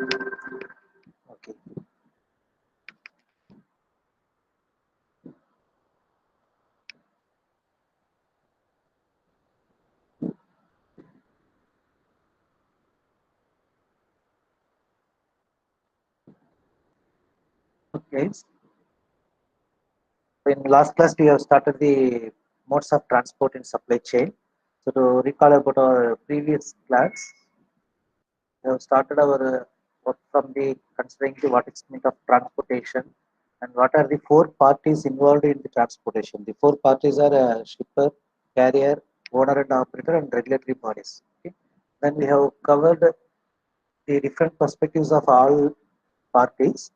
Okay. Okay. In last class, we have started the modes of transport in supply chain. So to recall about our previous class, we have started our work from the considering the what is meant of transportation and what are the four parties involved in the transportation. The four parties are shipper, carrier, owner and operator, and regulatory bodies. Okay. Then we have covered the different perspectives of all parties,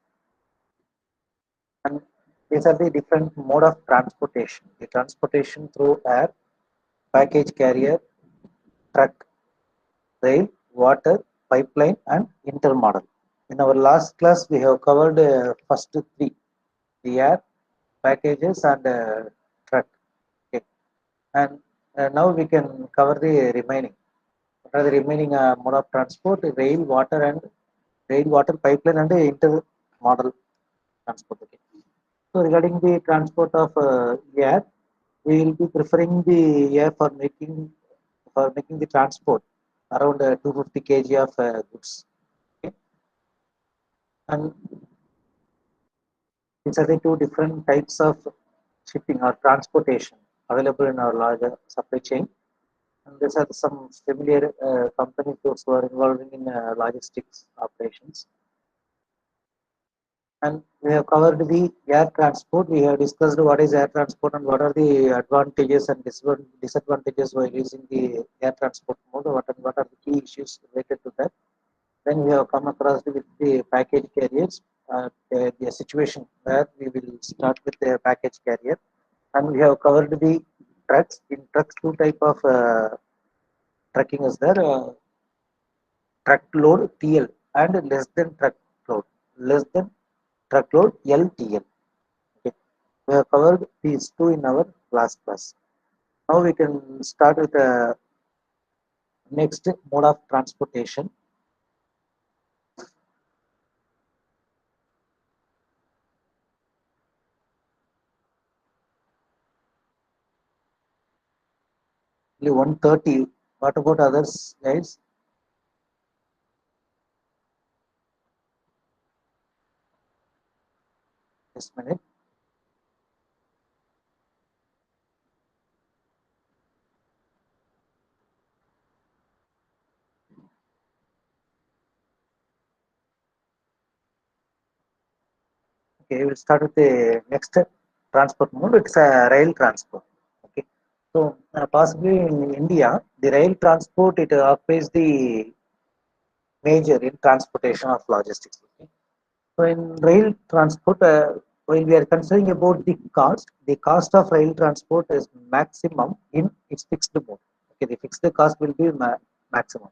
and these are the different mode of transportation. The transportation through air, package carrier, truck, rail, water, pipeline, and intermodal. In our last class, we have covered first three: the air, packages, and truck. Okay. And now we can cover the remaining. What are the remaining mode of transport? Rail, water, pipeline, and intermodal transport. Okay. So regarding the transport of air, we will be preferring the air for making the transport around 250 kg of goods. Okay. And these are the two different types of shipping or transportation available in our larger supply chain. And these are some familiar companies those who are involved in logistics operations. And we have covered the air transport. We have discussed what is air transport and what are the advantages and disadvantages while using the air transport mode. What are the key issues related to that? Then we have come across with the package carriers, the situation where we will start with the package carrier, and we have covered the trucks. In trucks, two type of trucking is there: truckload TL and less than truckload, less than truckload LTL. Okay. We have covered these two in our last class. Now we can start with the next mode of transportation. Only 130. What about others, guys? Just a minute. Okay, we'll start with the next transport mode. It's a rail transport. Okay, so possibly in India, the rail transport it occupies the major in transportation of logistics. Okay? So in rail transport, while we are considering about the cost of rail transport is maximum in its fixed mode. Okay, the fixed cost will be maximum.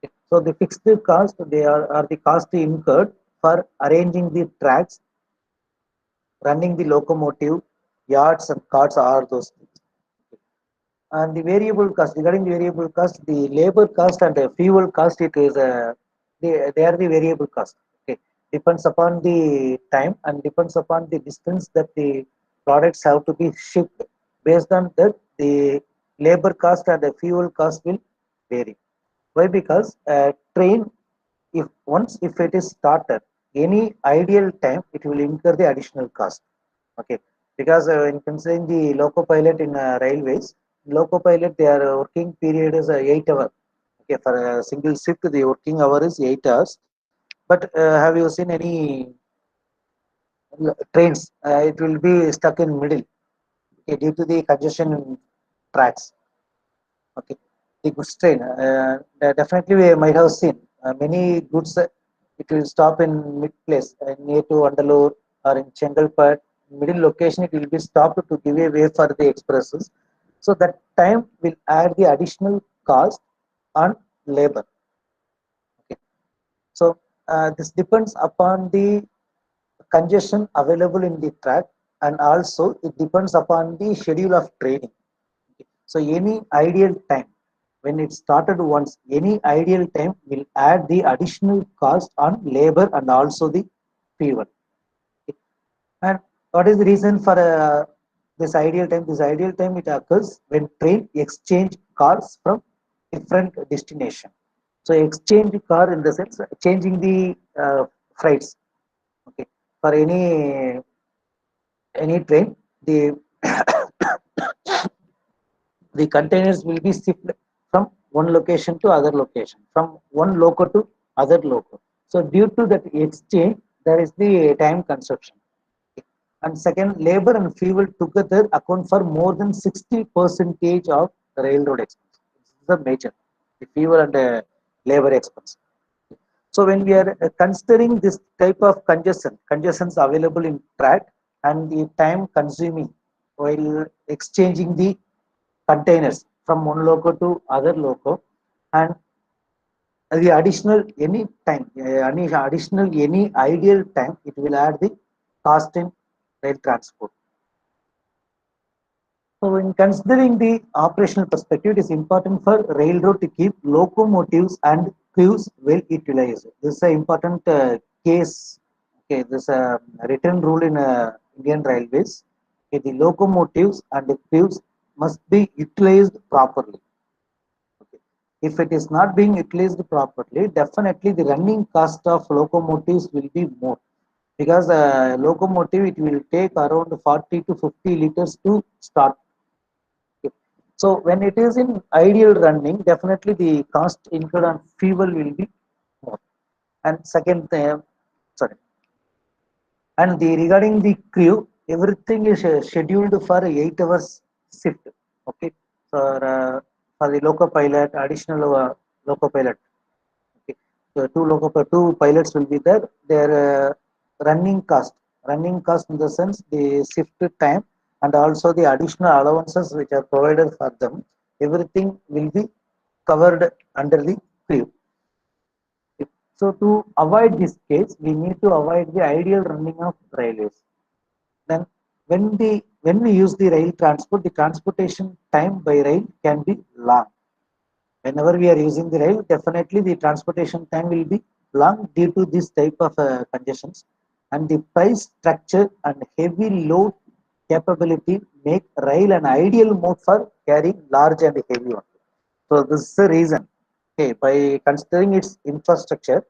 Okay. So the fixed cost are the cost incurred for arranging the tracks, running the locomotive, yards and carts are those things. And the variable cost, regarding the variable cost, the labor cost and the fuel cost, it is they are the variable cost. Okay, depends upon the time and depends upon the distance that the products have to be shipped. Based on that, the labor cost and the fuel cost will vary. Why? Because train, if it is started, any ideal time, it will incur the additional cost. Okay, because in considering the loco pilot in railways, loco pilot their working period is 8 hours. Okay, for a single shift, the working hour is 8 hours. But have you seen any trains? It will be stuck in middle. Okay, due to the congestion in tracks. Okay, the goods train. Definitely, we might have seen many goods. It will stop in mid place near to Andalur or in Chengalpet. Middle location, it will be stopped to give a way for the expresses. So that time will add the additional cost on labor. Okay. So this depends upon the congestion available in the track, and also it depends upon the schedule of training. Okay. So any ideal time when it started once, any ideal time will add the additional cost on labor and also the fuel. And what is the reason for this ideal time? This ideal time it occurs when train exchange cars from different destination. So exchange car in the sense changing the freights. Okay, for any train, the containers will be shifted from one location to other location, from one loco to other loco. So due to that exchange, there is the time consumption. And second, labor and fuel together account for more than 60 percentage of the railroad expense. This is the major, the fuel and labor expense. So when we are considering this type of congestions available in track and the time consuming while exchanging the containers from one loco to other loco, and the additional any time, any additional any ideal time, it will add the cost in rail transport. So in considering the operational perspective, it is important for railroad to keep locomotives and crews well utilized. This is an important case. Okay, this is a written rule in Indian Railways. Okay, the locomotives and the crews must be utilized properly. Okay. If it is not being utilized properly, definitely the running cost of locomotives will be more, because locomotive it will take around 40 to 50 liters to start. Okay. So when it is in ideal running, definitely the cost incurred on fuel will be more. And second, sorry, and the regarding the crew, everything is scheduled for 8 hours shift. Okay, for the loco pilot, additional loco pilot. Okay, so two pilots will be there. Their running cost, running cost in the sense the shift time and also the additional allowances which are provided for them. Everything will be covered under the crew. So to avoid this case, we need to avoid the ideal running of railways. Then when we use the rail transport, the transportation time by rail can be long. Whenever we are using the rail, definitely the transportation time will be long due to this type of congestions. And the price structure and heavy load capability make rail an ideal mode for carrying large and heavy one. So this is the reason. Okay, by considering its infrastructure,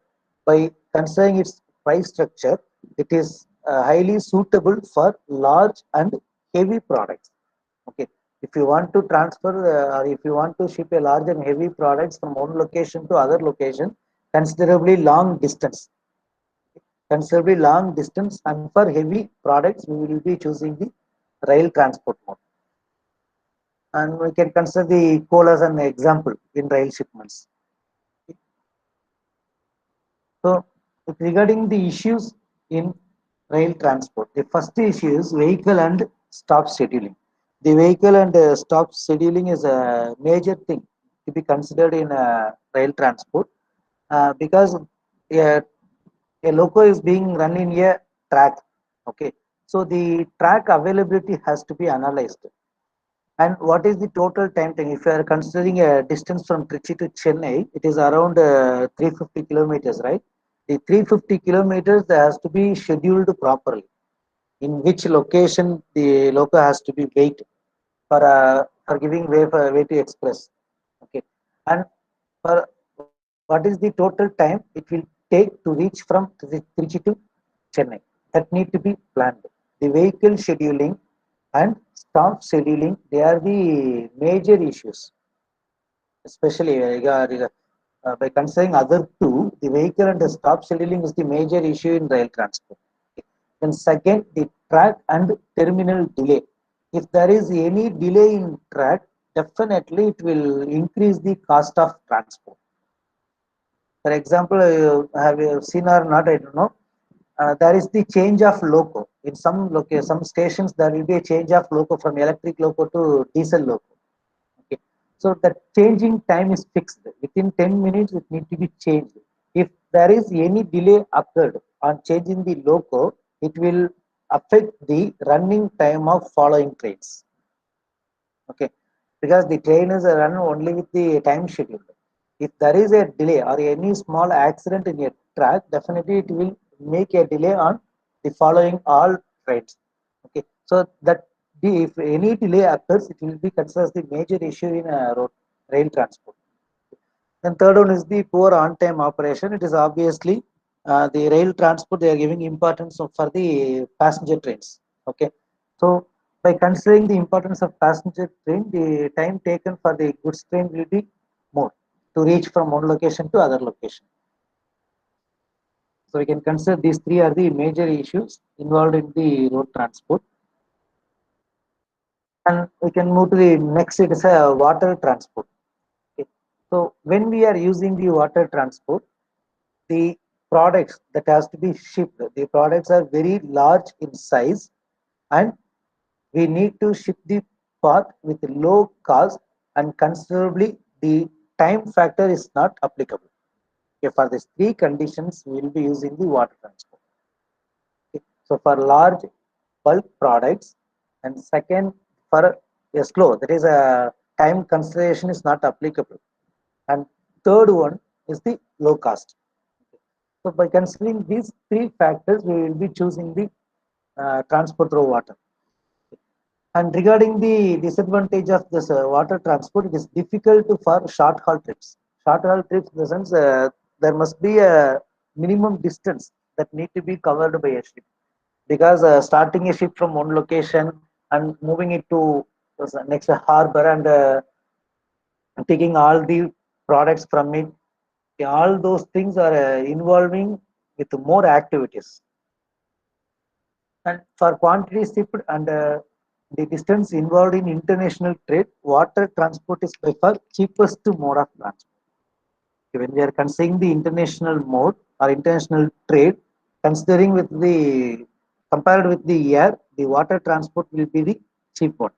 by considering its price structure, it is highly suitable for large and heavy products. Okay, if you want to transfer or if you want to ship a large and heavy products from one location to other location, considerably long distance, and for heavy products, we will be choosing the rail transport mode. And we can consider the coal as an example in rail shipments. So, regarding the issues in rail transport, the first issue is vehicle and stop scheduling. The vehicle and stop scheduling is a major thing to be considered in rail transport, because a, a loco is being run in a track. Okay, so the track availability has to be analyzed. And what is the total time taken? If you are considering a distance from Trichy to Chennai, it is around 350 kilometers, right? The 350 kilometers has to be scheduled properly. In which location the loco has to be wait for giving way to express. Okay, and for what is the total time it will take to reach from Trichy to Chennai? That need to be planned. The vehicle scheduling and staff scheduling, they are the major issues, especially by considering other two, the vehicle and the staff scheduling is the major issue in rail transport. Then second, the track and terminal delay. If there is any delay in track, definitely it will increase the cost of transport. For example, have you seen or not, I don't know. There is the change of loco. In some stations, there will be a change of loco from electric loco to diesel loco. Okay. So the changing time is fixed. Within 10 minutes, it needs to be changed. If there is any delay occurred on changing the loco, it will affect the running time of following trains. Okay. because the train is run only with the time schedule. If there is a delay or any small accident in a track, definitely it will make a delay on the following all trains. Okay, so that if any delay occurs, it will be considered as the major issue in road rail transport. And third one is the poor on-time operation. It is obviously the rail transport, they are giving importance for the passenger trains. Okay, so by considering the importance of passenger train, the time taken for the goods train will be more to reach from one location to other location. So we can consider these three are the major issues involved in the road transport. And we can move to the next. It is a water transport. Okay. So when we are using the water transport, the products that has to be shipped, the products are very large in size, and we need to ship the part with low cost, and considerably the time factor is not applicable. Okay, for these three conditions, we will be using the water transport. Okay. So for large bulk products, and second for a slow, that is a time consideration is not applicable, and third one is the low cost. So by considering these three factors, we will be choosing the transport through water. And regarding the disadvantage of this water transport, it is difficult for short haul trips. Short haul trips, in the sense, there must be a minimum distance that need to be covered by a ship. Because starting a ship from one location and moving it to next harbor, and taking all the products from it, all those things are involving with more activities. And for quantity shipped and the distance involved in international trade, water transport is by far cheapest mode of transport. When we are considering the international mode or international trade, considering with the compared with the air, the water transport will be the cheap one.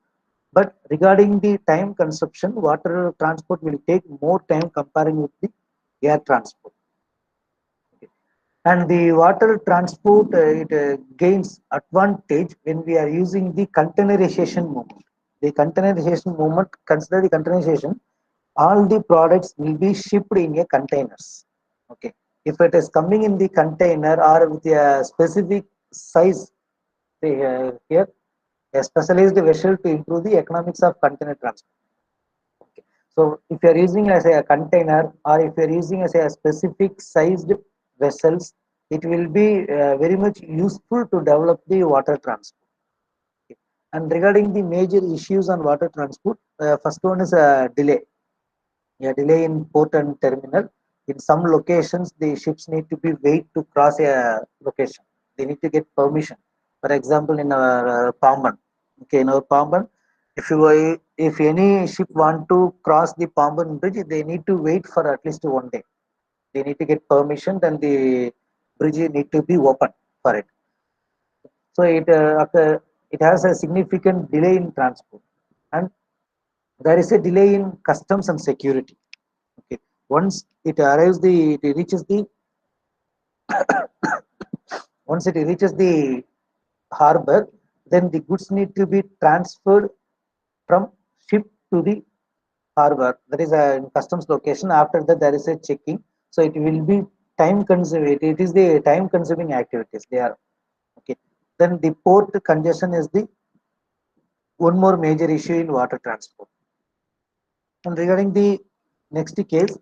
But regarding the time consumption, water transport will take more time comparing with the air transport. And the water transport, it gains advantage when we are using the containerization movement. The containerization movement, consider the containerization, all the products will be shipped in a containers. Okay, if it is coming in the container or with a specific size, here a specialized vessel to improve the economics of container transport. Okay. So if you are using as a container, or if you are using as a specific sized vessels, it will be very much useful to develop the water transport. Okay. And regarding the major issues on water transport, first one is a delay. A delay in port and terminal. In some locations, the ships need to be wait to cross a location. They need to get permission. For example, in our Pamban, okay, in our Pamban, if any ship want to cross the Pamban bridge, they need to wait for at least one day. They need to get permission, then the bridge need to be open for it. So it has a significant delay in transport, and there is a delay in customs and security. Okay, once it reaches the once it reaches the harbor, then the goods need to be transferred from ship to the harbor. That is a customs location. After that, there is a checking. So it will be time consuming. It is the time consuming activities. They are okay. Then the port congestion is the one more major issue in water transport. And regarding the next case,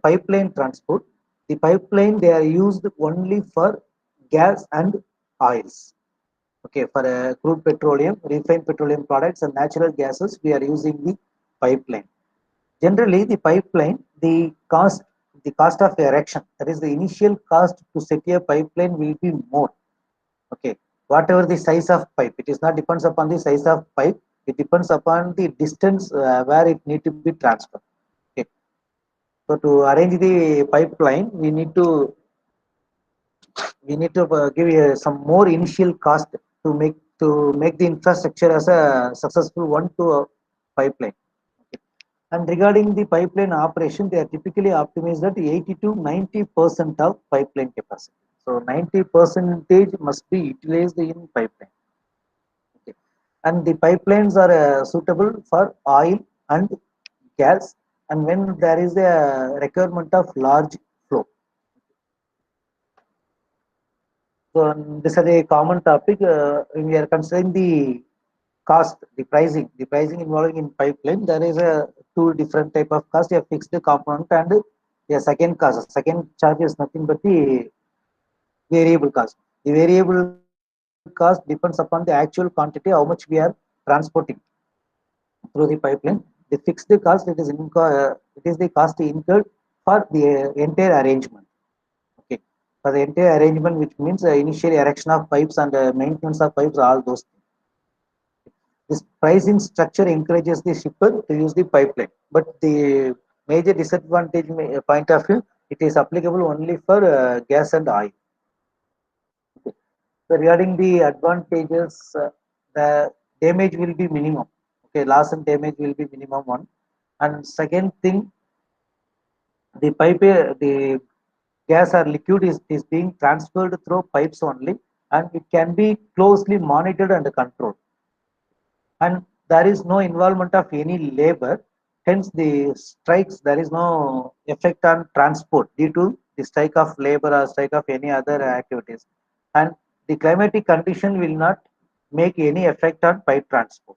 pipeline transport, the pipeline, they are used only for gas and oils. Okay, for crude petroleum, refined petroleum products, and natural gases, we are using the pipeline. Generally, the pipeline, the cost of erection, that is the initial cost to set a pipeline will be more. Okay, whatever the size of pipe, it is not depends upon the size of pipe. It depends upon the distance where it need to be transferred. Okay, so to arrange the pipeline, we need to give some more initial cost to make the infrastructure as a successful one to a pipeline. Okay. And regarding the pipeline operation, they are typically optimized at 80 to 90% of pipeline capacity. So 90 percentage must be utilized in pipeline. Okay. And the pipelines are suitable for oil and gas, and when there is a requirement of large flow. So this is a common topic. When we are considering the cost, the pricing involving in pipeline. There is a two different type of cost: a fixed component and a second cost. Second charge is nothing but the variable cost. The variable cost depends upon the actual quantity, how much we are transporting through the pipeline. The fixed cost, it is the cost incurred for the entire arrangement. Okay, for the entire arrangement, which means initial erection of pipes and maintenance of pipes, all those things. This pricing structure encourages the shipper to use the pipeline, but the major disadvantage point of view, it is applicable only for gas and oil. So regarding the advantages, the damage will be minimum. Okay, loss and damage will be minimum one. And second thing, the gas or liquid is being transferred through pipes only, and it can be closely monitored and controlled. And there is no involvement of any labor. Hence, the strikes, there is no effect on transport due to the strike of labor or strike of any other activities. And the climatic condition will not make any effect on pipe transport.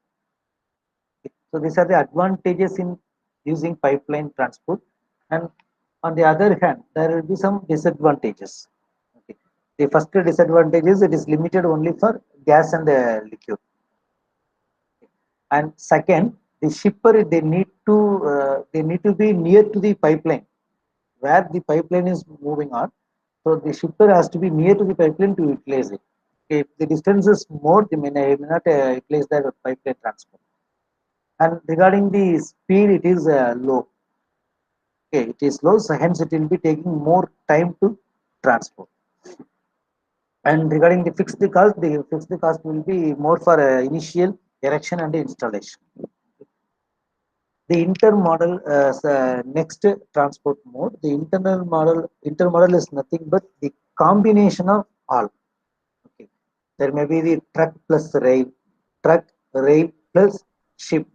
So these are the advantages in using pipeline transport. And on the other hand, there will be some disadvantages. Okay. The first disadvantage is it is limited only for gas and liquid. And second, the shipper, they need to be near to the pipeline where the pipeline is moving on. So the shipper has to be near to the pipeline to utilize it. If the distance is more, may not utilize the pipeline transport. And regarding the speed, it is low. Okay, it is low, so hence it will be taking more time to transport. And regarding the fixed cost will be more for initial erection and installation. The intermodal next transport mode. The intermodal is nothing but the combination of all. Okay, there may be the truck, rail plus ship,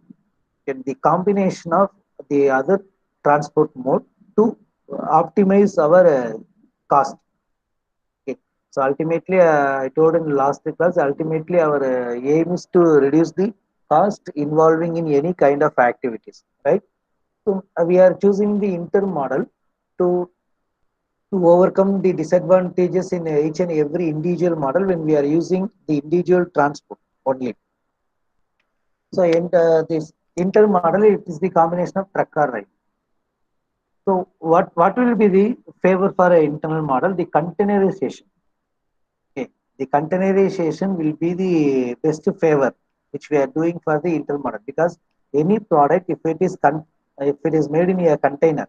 and the combination of the other transport mode to optimize our cost. Okay. So ultimately, I told in the last class, ultimately our aim is to reduce the cost involving in any kind of activities, right? So we are choosing the intermodal to to overcome the disadvantages in each and every individual model when we are using the individual transport only. So this intermodal, it is the combination of truck or rail. So what will be the favor for an internal model? The containerization. Okay. The containerization will be the best favor which we are doing for the intermodal, because any product, if it is made in a container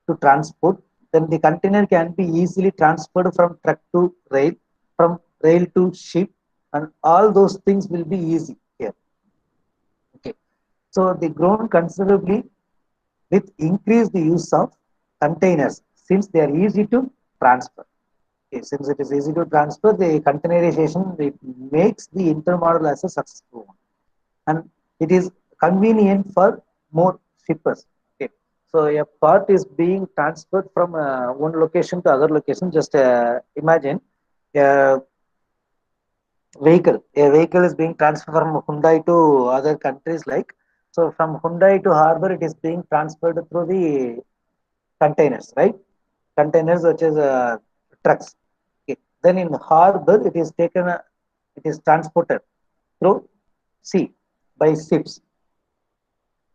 to transport, then the container can be easily transferred from truck to rail, from rail to ship, and all those things will be easy here. Okay. So they grown considerably with increased use of containers since they are easy to transfer. Okay, since it is easy to transfer, the containerization, it makes the intermodal as a successful one, and it is convenient for more shippers. Okay, so a part is being transferred from one location to other location. Just imagine a A vehicle is being transferred from Hyundai to other countries. Like, so, from Hyundai to harbor, it is being transferred through the containers, right? Containers such as trucks. Okay. Then in harbor, it is transported through sea by ships.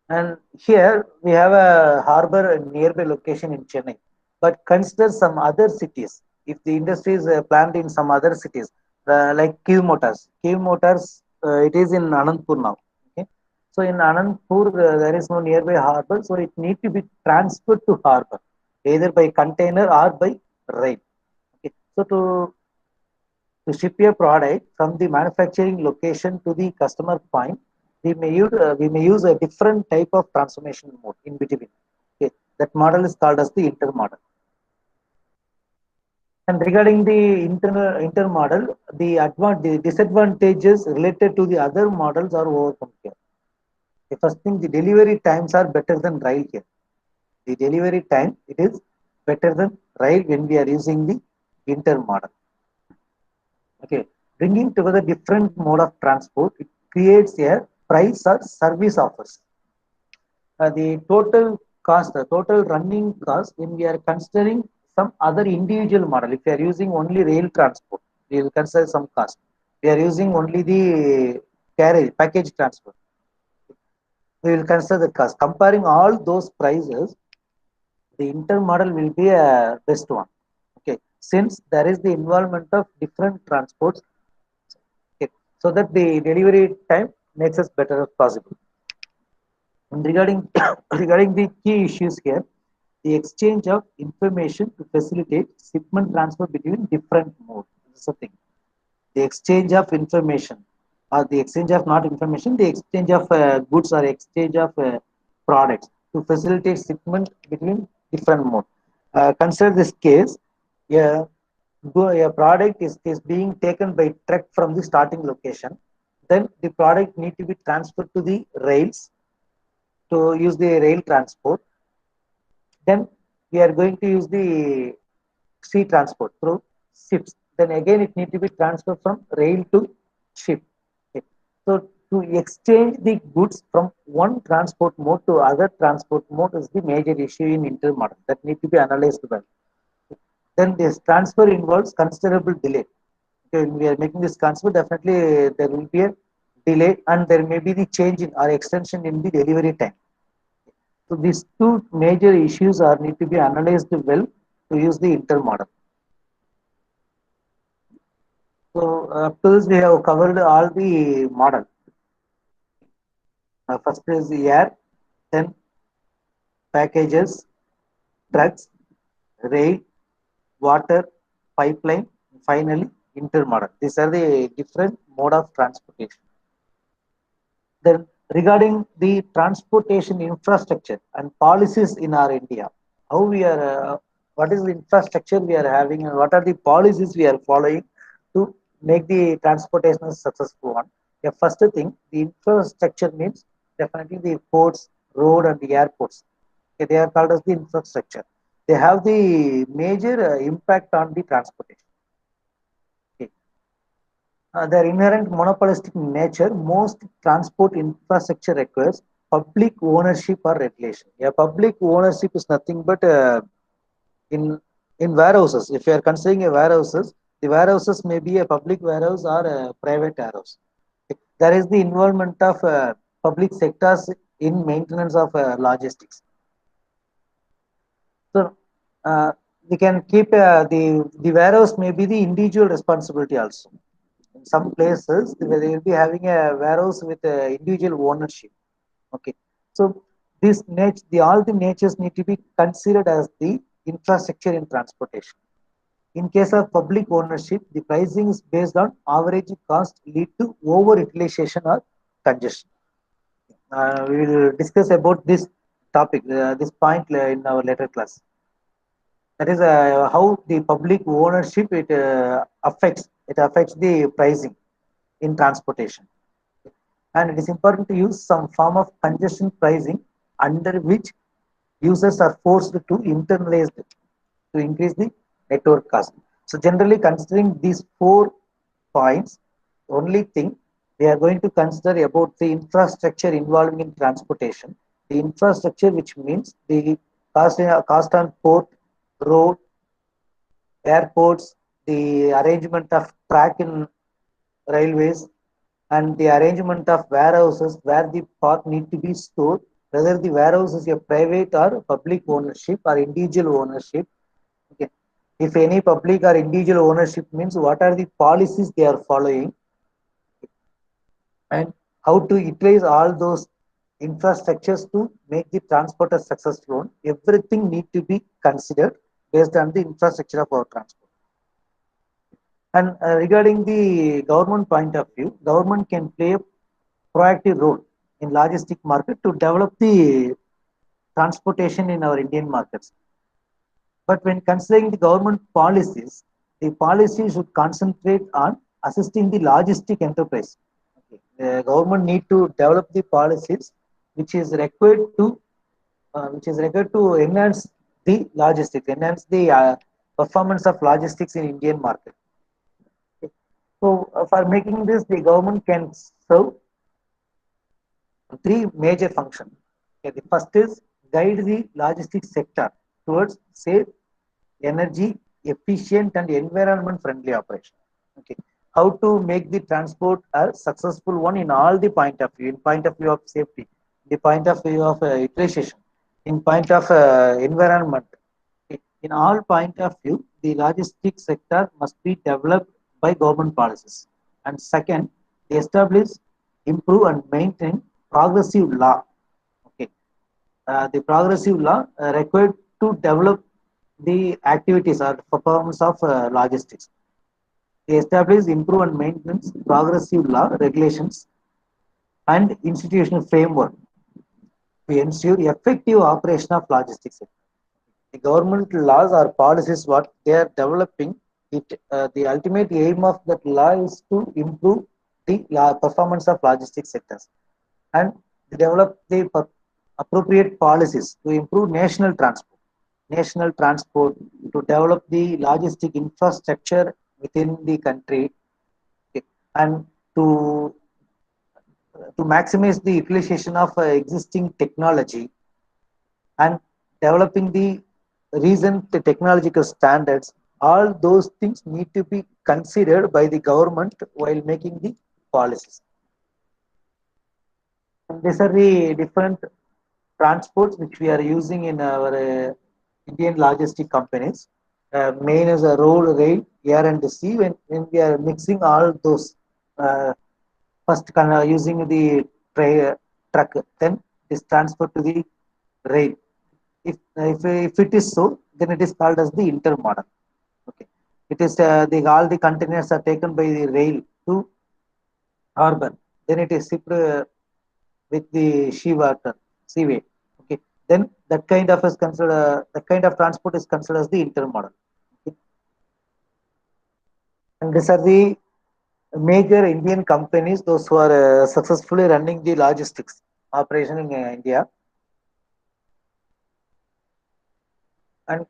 And here we have a harbor nearby location in Chennai. But consider some other cities. If the industry is planned in some other cities, like Q Motors, it is in Anandpur now. Okay. So in Anandpur, there is no nearby harbor, so it need to be transferred to harbor, either by container or by rail. Okay. So to ship a product from the manufacturing location to the customer point, we may use a different type of transformation mode in between. Okay. That model is called as the intermodal. And regarding the intermodal, the disadvantages related to the other models are overcome here. The first thing, the delivery times are better than rail here. The delivery time, it is better than rail when we are using the intermodal. Okay, bringing together different mode of transport, it creates a price or service offers. The total cost, the total running cost, when we are considering some other individual model, if we are using only rail transport, we will consider some cost. We are using only the carriage, package transport, we will consider the cost. Comparing all those prices, the intermodal will be a best one. Okay, since there is the involvement of different transports, okay, so that the delivery time makes us better as possible. And regarding regarding the key issues here, the exchange of information to facilitate shipment transfer between different modes. This is the thing. The exchange of information, or the exchange of not information, the exchange of goods or exchange of products to facilitate shipment between different modes. Consider this case: a, a product is being taken by truck from the starting location. Then the product need to be transferred to the rails to use the rail transport. Then we are going to use the sea transport through ships. Then again, it need to be transferred from rail to ship. Okay. So to exchange the goods from one transport mode to other transport mode is the major issue in intermodal that need to be analyzed well. Then this transfer involves considerable delay. Okay, when we are making this transfer, definitely there will be a delay and there may be the change in or extension in the delivery time. So these two major issues are need to be analyzed well to use the intermodal. So up to this we have covered all the model. First is the air, then packages, trucks, rail, water, pipeline, finally intermodal. These are the different mode of transportation. Then regarding the transportation infrastructure and policies in our India, how we are, what is the infrastructure we are having and what are the policies we are following to make the transportation a successful one. The first thing, the infrastructure means definitely the ports, road and the airports. Okay, they are called as the infrastructure. They have the major impact on the transportation. Okay. Their inherent monopolistic nature, most transport infrastructure requires public ownership or regulation. Yeah, public ownership is nothing but in in warehouses. If you are considering a warehouses, the warehouses may be a public warehouse or a private warehouse. There is the involvement of public sectors in maintenance of logistics. So we can keep the warehouse may be the individual responsibility also. In some places they will be having a warehouse with individual ownership. Okay, so this nature, the all the natures need to be considered as the infrastructure in transportation. In case of public ownership, the pricing is based on average cost lead to over utilization or congestion. We will discuss about this topic, this point in our later class. That is how the public ownership it affects the pricing in transportation. And it is important to use some form of congestion pricing under which users are forced to internalize it to increase the network cost. So generally considering these 4 points, only thing we are going to consider about the infrastructure involving in transportation. The infrastructure, which means the cost on port, road, airports, the arrangement of track in railways, and the arrangement of warehouses where the part need to be stored, whether the warehouse is a private or public ownership or individual ownership. Okay. If any public or individual ownership means what are the policies they are following and how to utilize all those infrastructures to make the transport a successful one. Everything need to be considered based on the infrastructure of our transport. And regarding the government point of view, government can play a proactive role in logistic market to develop the transportation in our Indian markets. But when considering the government policies, the policy should concentrate on assisting the logistic enterprise. Okay. The government need to develop the policies which is required to enhance the logistics, enhance the performance of logistics in Indian market. Okay. So for making this, the government can serve three major functions. Okay. The first is guide the logistics sector towards safe, energy efficient, and environment friendly operation. Okay. How to make the transport a successful one in all the point of view, in point of view of safety, the point of view of utilization, in point of environment. Okay. In all point of view, the logistics sector must be developed by government policies. And second, they establish, improve, and maintain progressive law. Okay. The progressive law required to develop the activities or performance of logistics. They establish, improve, and maintenance progressive law regulations and institutional framework to ensure effective operation of logistics sector. The government laws or policies what they are developing, the ultimate aim of that law is to improve the performance of logistics sectors, and they develop the appropriate policies to improve national transport, to develop the logistic infrastructure within the country, okay, and to maximize the utilization of existing technology, and developing the recent technological standards. All those things need to be considered by the government while making the policies. And these are the different transports which we are using in our Indian logistic companies. Main is a road, rail, air, and the sea. When we are mixing all those, uh, first using the truck, then it is transferred to the rail. If it is so, then it is called as the intermodal. Okay, it is all the containers are taken by the rail to harbor. Then it is shipped with the seaway. Okay, then that kind of transport is considered as the intermodal. Okay. And these are the major Indian companies, those who are successfully running the logistics operation in India. And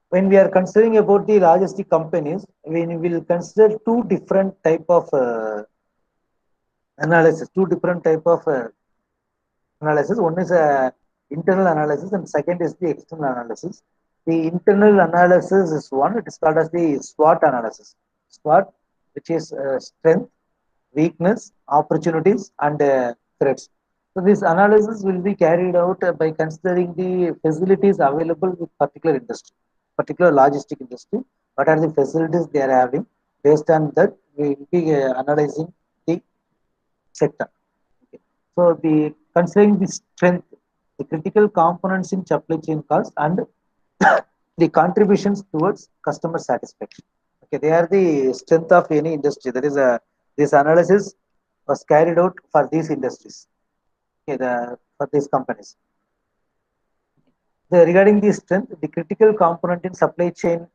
when we are considering about the logistic companies, we will consider two different type of analysis, two different type of analysis. One is internal analysis, and second is the external analysis. The internal analysis is one. It is called as the SWOT analysis. SWOT, which is strength, weakness, opportunities, and threats. So this analysis will be carried out by considering the facilities available with particular industry, particular logistic industry. What are the facilities they are having? Based on that, we will be analyzing the sector. Okay. So the considering the strength, the critical components in supply chain cost, and the contributions towards customer satisfaction. Okay, they are the strength of any industry. That is a this analysis was carried out for these industries. Okay, for these companies. Regarding the strength, the critical component in supply chain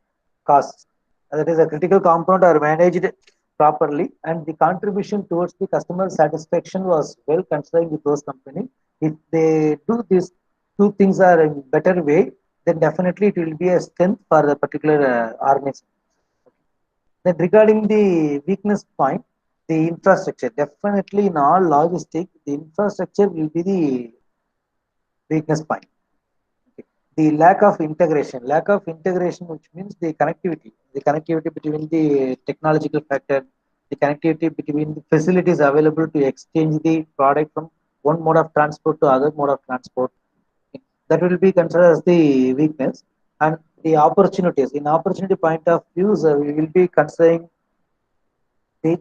costs, that is a critical component are managed properly, and the contribution towards the customer satisfaction was well considering with those companies. If they do these two things are in better way, then definitely it will be a strength for the particular organization. Then regarding the weakness point, the infrastructure, definitely in all logistics, the infrastructure will be the weakness point. Okay. The lack of integration, which means the connectivity between the technological factor, the connectivity between the facilities available to exchange the product from one mode of transport to other mode of transport. Okay. That will be considered as the weakness. And the opportunities, in opportunity point of view, we will be considering the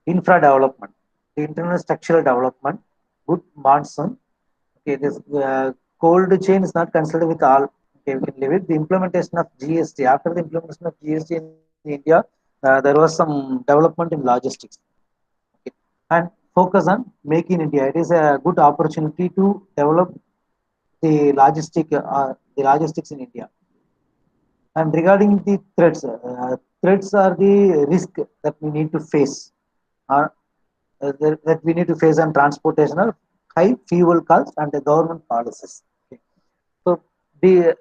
infra development, the internal structural development, good monsoon. Okay, this cold chain is not considered with all. Okay, we can leave it. The implementation of GST. After the implementation of GST in India, there was some development in logistics. Okay, and focus on Make in India. It is a good opportunity to develop the logistics in India. And regarding the threats are the risk that we need to face, or that we need to face on transportation high fuel costs and the government policies. Okay. So the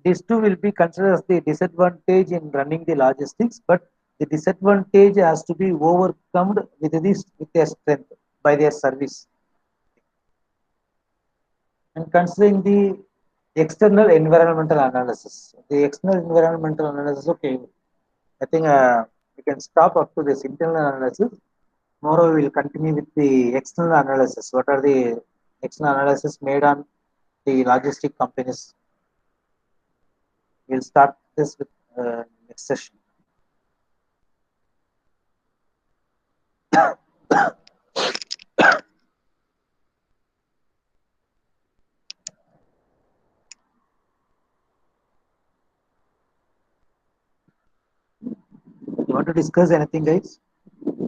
these two will be considered as the disadvantage in running the logistics, but the disadvantage has to be overcome with their strength by their service. And considering the external environmental analysis, the external environmental analysis, okay, I think we can stop up to this internal analysis. Tomorrow we will continue with the external analysis. What are the external analysis made on the logistic companies? We'll start this with next session. You want to discuss anything, guys?